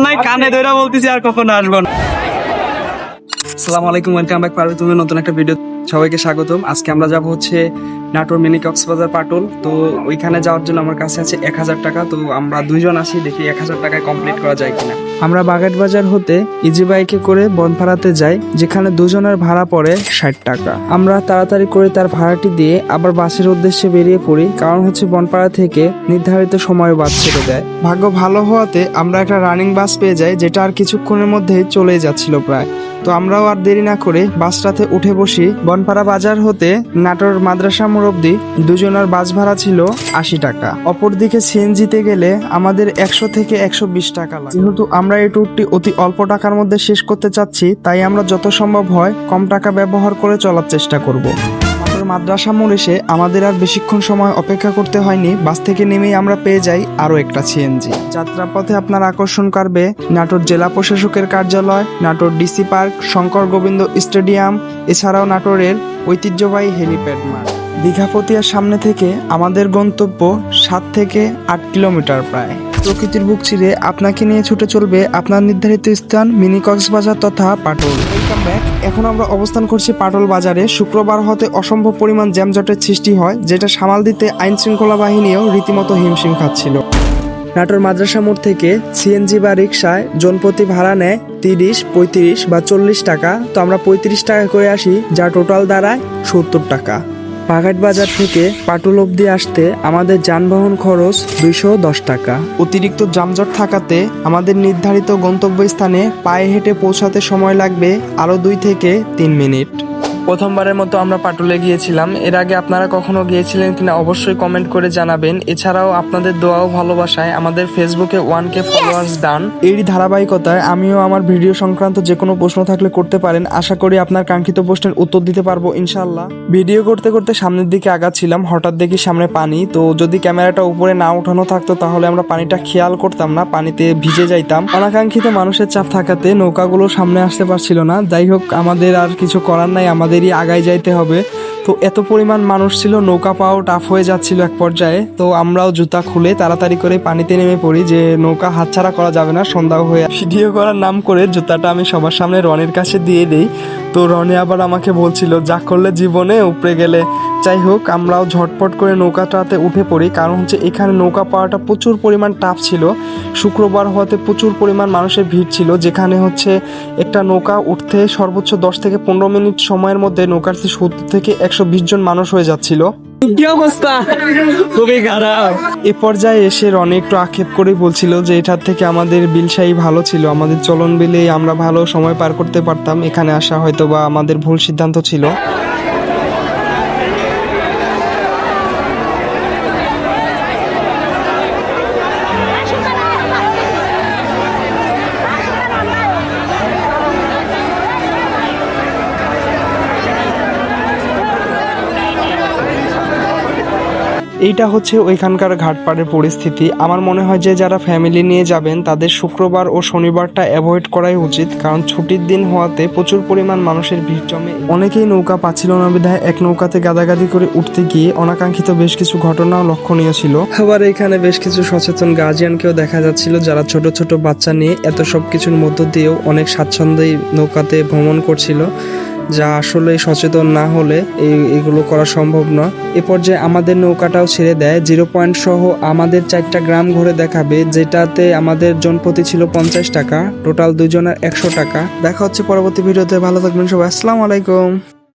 নাই, কানে ধরে বলতেছি আর কখনো আসবো না। আসসালামু আলাইকুম, ওয়েলকাম ব্যাক পারবে তুমি নতুন একটা ভিডিও। সবাইকে স্বাগতম। আজকে আমরা যাব হচ্ছে নাটোর মিনি কক্সবাজার পাটুল। তো ওইখানে যাওয়ার জন্য আমার কাছে আছে 1000 টাকা। তো আমরা দুইজন আসি, দেখি 1000 টাকায় কমপ্লিট করা যায় কিনা। আমরা বাগেট বাজার হতে ইজি বাইকে করে বনপাড়াতে যাই, যেখানে দুজনের ভাড়া পড়ে 60 টাকা। আমরা তাড়াতাড়ি করে তার ভাড়াটি দিয়ে আবার বাসের উদ্দেশ্যে বেরিয়ে পড়ি, কারণ হচ্ছে বনপাড়া থেকে নির্ধারিত সময় বাস ছেড়ে দেয়। ভাগ্য ভালো হওয়াতে আমরা একটা রানিং বাস পেয়ে যাই, যেটা আর কিছুক্ষণের মধ্যেই চলে যাচ্ছিল প্রায়। তো আমরাও আর দেরি না করে বাসটাতে উঠে বসি। বনপাড়া বাজার হতে নাটোর মাদ্রাসা মোড় অব্দি দুজনের বাস ভাড়া ছিল 80 টাকা। অপরদিকে সিএনজিতে গেলে আমাদের 100 থেকে 120 টাকা লাগে। যেহেতু আমরা এই ট্যুরটি অতি অল্প টাকার মধ্যে শেষ করতে চাচ্ছি, তাই আমরা যত সম্ভব হয় কম টাকা ব্যবহার করে চলার চেষ্টা করব। মাদ্রাসা মোড় এসে আমাদের আর বেশিক্ষণ সময় অপেক্ষা করতে হয়নি। বাস থেকে নেমেই আমরা পেয়ে যাই আরো একটা সিএনজি। যাত্রাপথে আপনার আকর্ষণ করবে নাটোর জেলা প্রশাসকের কার্যালয়, Natore DC park, Shankar Gobinda stadium, এছাড়াও নাটোরের ঐতিহ্যবাহী হেলিপ্যাড মাঠ। দীঘাপতিয়ার সামনে থেকে আমাদের গন্তব্য 7 থেকে 8 কিলোমিটার প্রায়। প্রকৃতির বুক চিরে আপনাকে নিয়ে ছুটে চলবে আপনার নির্ধারিত স্থান মিনি কক্সবাজার তথা পাটুল। Welcome back. এখন আমরা অবস্থান করছি পাটুল বাজারে। শুক্রবার হতে অসম্ভব পরিমাণ জ্যামজটের সৃষ্টি হয়, যেটা সামাল দিতে আইন শৃঙ্খলা বাহিনীও রীতিমতো হিমশিম খাচ্ছিল। নাটোর মাদ্রাসা মোড় থেকে সিএনজি বা রিক্সায় জনপ্রতি ভাড়া নেয় 30, 35 বা 40 টাকা। তো আমরা 35 টাকা করে আসি, যা টোটাল দাঁড়ায় 70 টাকা। বাগেট বাজার থেকে পাটুল অব্দি আসতে আমাদের যানবাহন খরচ 210 টাকা। অতিরিক্ত যানজট থাকাতে আমাদের নির্ধারিত গন্তব্যস্থানে পায়ে হেঁটে পৌঁছাতে সময় লাগবে আরও 2 থেকে 3 মিনিট। প্রথমবারের মতো আমরা পাটুলে গিয়েছিলাম। এর আগে আপনারা কখনো গিয়েছিলেন কিনা অবশ্যই কমেন্ট করে জানাবেন। এছাড়াও আপনাদের দোয়া ও ভালোবাসায় আমাদের ফেসবুকে 1K ফলোয়ার্স ডান। এরই ধারাবাহিকতায় আমিও আমার ভিডিও সংক্রান্ত যে কোনো প্রশ্ন থাকলে করতে পারেন। আশা করি আপনার কাঙ্ক্ষিত প্রশ্নের উত্তর দিতে পারবো ইনশাআল্লাহ। ভিডিও করতে করতে সামনের দিকে আগাচ্ছিলাম, হঠাৎ দেখি সামনে পানি। তো যদি ক্যামেরাটা উপরে না উঠানো থাকতো তাহলে আমরা পানিটা খেয়াল করতাম না, পানিতে ভিজে যাইতাম। অনাকাঙ্ক্ষিত মানুষের চাপ থাকাতে নৌকাগুলো সামনে আসতে পারছিল না। যাই হোক, আমাদের আর কিছু করার নাই, আমাদেরই আগায় যাইতে হবে। তো এত পরিমাণ মানুষ ছিল, নৌকা পাওয়াও টাফ হয়ে যাচ্ছিল এক পর্যায়ে। তো আমরাও জুতা খুলে তাড়াতাড়ি করে পানিতে নেমে পড়ি, যে নৌকা হাতছাড়া করা যাবে না, সন্ধ্যা হয়ে। ভিডিও করার নাম করে জুতাটা আমি সবার সামনে রনির কাছে দিয়ে দিই। তো রনি আবার আমাকে বলছিল যা করলে জীবনে উপরে গেলে। যাই হোক, আমরাও ঝটপট করে নৌকাটাতে উঠে পড়ি, কারণ হচ্ছে এখানে নৌকা পাওয়াটা প্রচুর পরিমাণ টাফ ছিল। শুক্রবার হওয়াতে প্রচুর পরিমাণ মানুষের ভিড় ছিল, যেখানে হচ্ছে একটা নৌকা উঠতে সর্বোচ্চ 10 থেকে 15 মিনিট সময়ের মধ্যে নৌকাতে 70 থেকে 120 জন মানুষ হয়ে যাচ্ছিল। কি অবস্থা, খুবই খারাপ। এ পর্যায়ে এসে রনি একটু আক্ষেপ করে বলছিল যে এটার থেকে আমাদের বিলশাই ভালো ছিল, আমাদের চলন বিলে আমরা ভালো সময় পার করতে পারতাম। এখানে আসা হয়তো বা আমাদের ভুল সিদ্ধান্ত ছিল। এইটা হচ্ছে ওইখানকার ঘাটপাড়ের পরিস্থিতি। আমার মনে হয় যে যারা ফ্যামিলি নিয়ে যাবেন তাদের শুক্রবার ও শনিবারটা অ্যাভয়েড করাই উচিত, কারণ ছুটির দিন হওয়াতে প্রচুর পরিমাণ মানুষের ভিড় জমে। অনেকেই নৌকা পাচ্ছিল না বিধায় এক নৌকাতে গাদাগাদি করে উঠতে গিয়ে অনাকাঙ্ক্ষিত বেশ কিছু ঘটনাও লক্ষণীয় ছিল। আবার এখানে বেশ কিছু সচেতন গার্জিয়ানকেও দেখা যাচ্ছিল, যারা ছোট ছোট বাচ্চা নিয়ে এত সব কিছুর মধ্য দিয়েও অনেক স্বাচ্ছন্দ্যেই নৌকাতে ভ্রমণ করছিল, যা আসলে সচেতন না হলে এগুলো করা সম্ভব নয়। এ পর্যায়ে আমাদের নৌকাটাও ছেড়ে দেয়। 0 পয়েন্ট সহ আমাদের 4টা গ্রাম ঘুরে দেখাবে, যেটাতে আমাদের জনপ্রতি ছিল 50 টাকা। টোটাল দুজনের 100 টাকা। দেখা হচ্ছে পরবর্তী ভিডিওতে। ভালো থাকবেন সবাই। আসসালামু আলাইকুম।